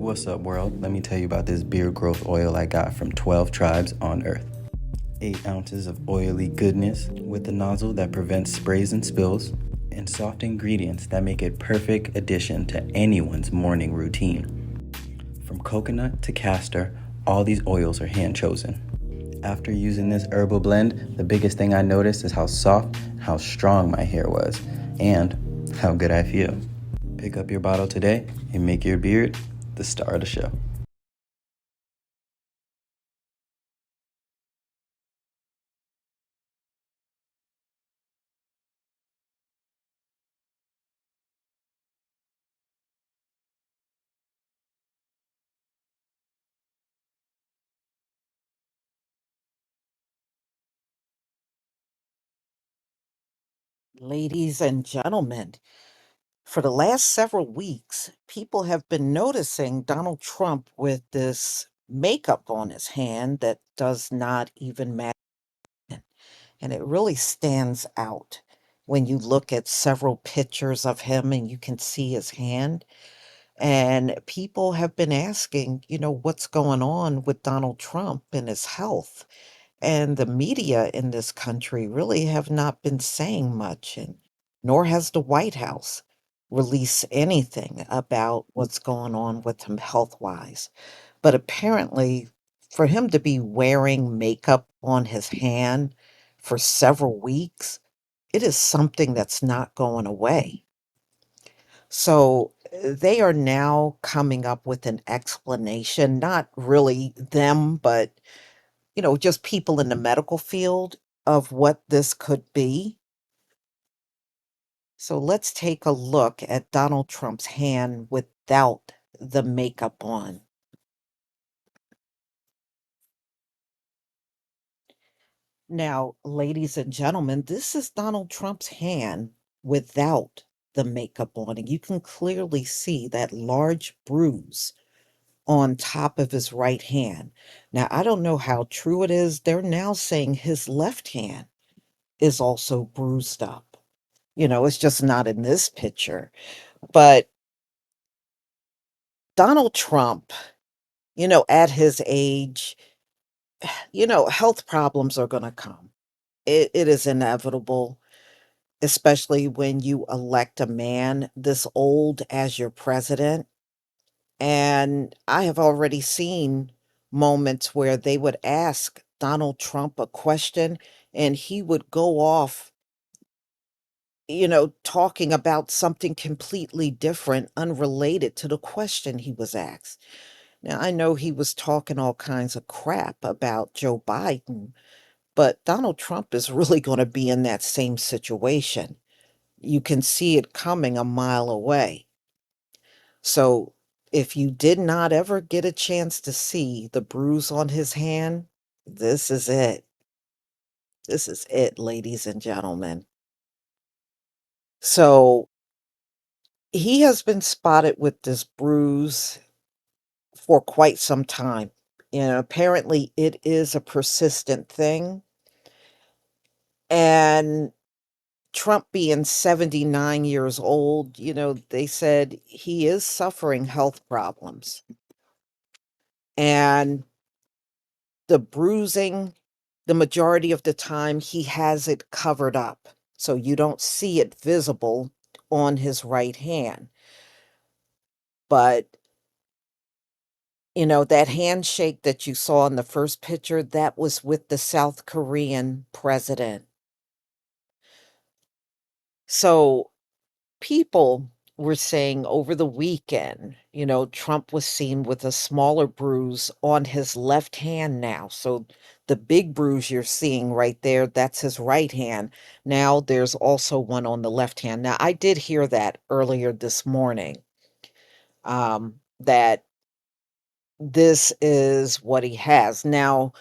What's up, world? Let me tell you about this beard growth oil I got from 12 tribes on Earth. 8 ounces of oily goodness with a nozzle that prevents sprays and spills, and soft ingredients that make it perfect addition to anyone's morning routine. From coconut to castor, all these oils are hand chosen. After using this herbal blend, the biggest thing I noticed is how soft and how strong my hair was, and how good I feel. Pick up your bottle today and make your beard the star of the show. Ladies and gentlemen, for the last several weeks, people have been noticing Donald Trump with this makeup on his hand that does not even match. And it really stands out when you look at several pictures of him and you can see his hand. And people have been asking, what's going on with Donald Trump and his health? And the media in this country really have not been saying much, and nor has the White House released anything about what's going on with him health-wise. But apparently, for him to be wearing makeup on his hand for several weeks, it is something that's not going away. So they are now coming up with an explanation, not really them, but just people in the medical field of what this could be. So let's take a look at Donald Trump's hand without the makeup on. Now, ladies and gentlemen, this is Donald Trump's hand without the makeup on. And you can clearly see that large bruise on top of his right hand. Now, I don't know how true it is. They're now saying his left hand is also bruised up. It's just not in this picture. But Donald Trump, at his age, health problems are going to come. It is inevitable, especially when you elect a man this old as your president. And I have already seen moments where they would ask Donald Trump a question and he would go off, talking about something completely different, unrelated to the question he was asked. Now, I know he was talking all kinds of crap about Joe Biden, but Donald Trump is really going to be in that same situation. You can see it coming a mile away. So, if you did not ever get a chance to see the bruise on his hand, this is it. This is it, ladies and gentlemen. So, he has been spotted with this bruise for quite some time. Apparently it is a persistent thing. And Trump being 79 years old, they said he is suffering health problems. And the bruising, the majority of the time, he has it covered up. So you don't see it visible on his right hand. But, that handshake that you saw in the first picture, that was with the South Korean president. So people were saying over the weekend, Trump was seen with a smaller bruise on his left hand now. So the big bruise you're seeing right there, that's his right hand. Now there's also one on the left hand. Now I did hear that earlier this morning, that this is what he has. Now,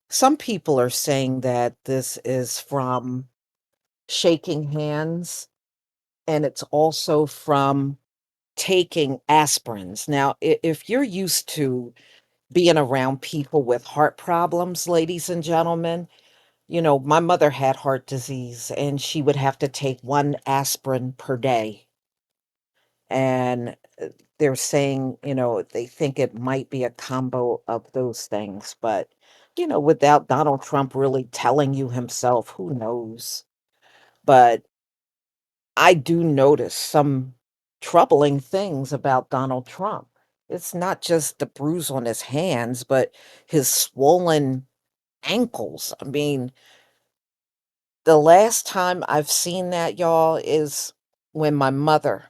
some people are saying that this is from shaking hands, and it's also from taking aspirins. Now, if you're used to being around people with heart problems, ladies and gentlemen, my mother had heart disease and she would have to take one aspirin per day. And they're saying, they think it might be a combo of those things, but, without Donald Trump really telling you himself, who knows? But I do notice some troubling things about Donald Trump. It's not just the bruise on his hands, but his swollen ankles. I mean, the last time I've seen that, y'all, is when my mother,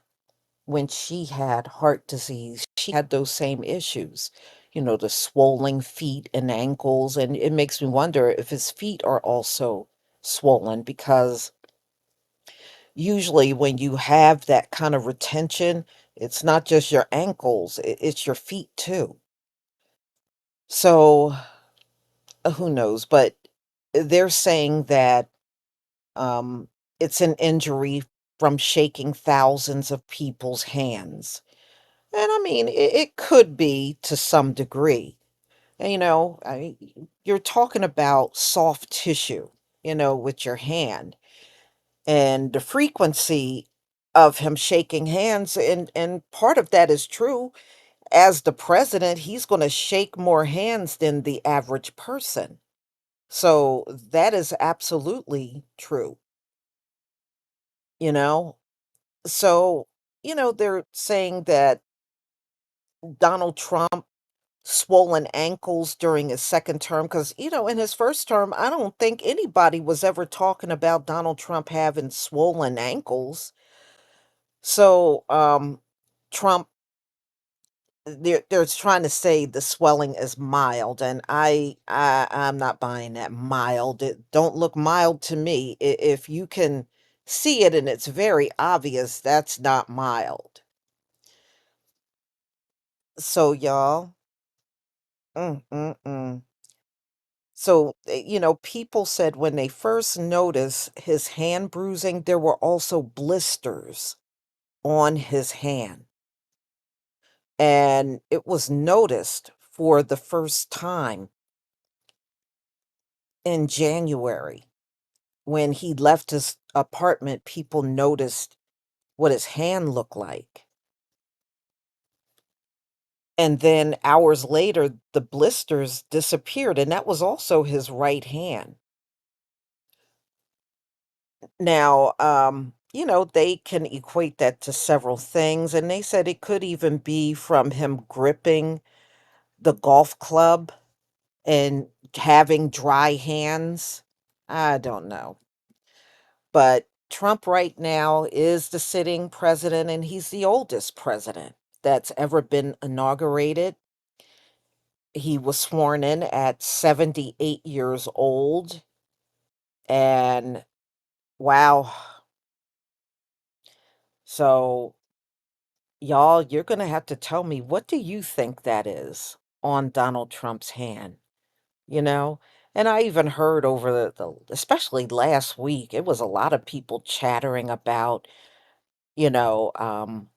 when she had heart disease, she had those same issues, the swollen feet and ankles. And it makes me wonder if his feet are also swollen because usually when you have that kind of retention, it's not just your ankles, it's your feet too. So who knows? But they're saying that um, it's an injury from shaking thousands of people's hands. And I mean, it could be to some degree. And, you're talking about soft tissue, with your hand and the frequency of him shaking hands. And part of that is true. As the president, he's going to shake more hands than the average person. So that is absolutely true, you know? So, they're saying that Donald Trump swollen ankles during his second term because in his first term I don't think anybody was ever talking about Donald Trump having swollen ankles. So Trump, they're trying to say the swelling is mild, and I'm not buying that. Mild, it don't look mild to me. If you can see it and it's very obvious, that's not mild. So y'all, mm, mm, mm. So, people said when they first noticed his hand bruising, there were also blisters on his hand. And it was noticed for the first time in January. When he left his apartment, people noticed what his hand looked like. And then hours later, the blisters disappeared, and that was also his right hand. Now, they can equate that to several things, and they said it could even be from him gripping the golf club and having dry hands. I don't know. But Trump right now is the sitting president, and he's the oldest president that's ever been inaugurated. He was sworn in at 78 years old. And wow. So y'all, you're gonna have to tell me, what do you think that is on Donald Trump's hand, you know? And I even heard over especially last week, it was a lot of people chattering about, you know, um,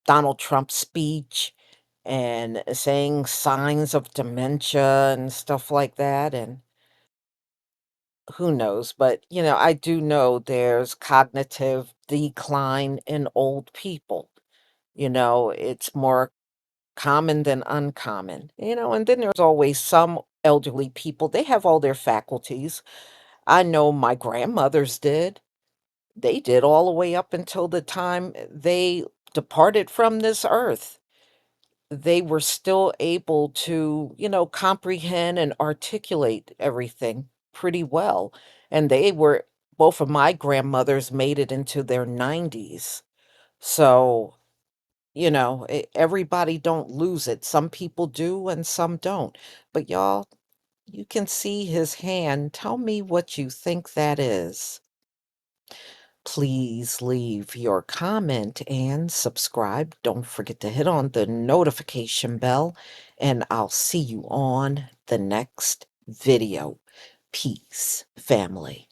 Donald Trump's speech and saying signs of dementia and stuff like that. And who knows? But, I do know there's cognitive decline in old people. It's more common than uncommon, and then there's always some elderly people, they have all their faculties. I know my grandmothers did. They did all the way up until the time they departed from this earth. They were still able to, comprehend and articulate everything pretty well. And both of my grandmothers made it into their 90s. So everybody don't lose it. Some people do and some don't. But y'all, you can see his hand. Tell me what you think that is. Please leave your comment and subscribe. Don't forget to hit on the notification bell, and I'll see you on the next video. Peace, family.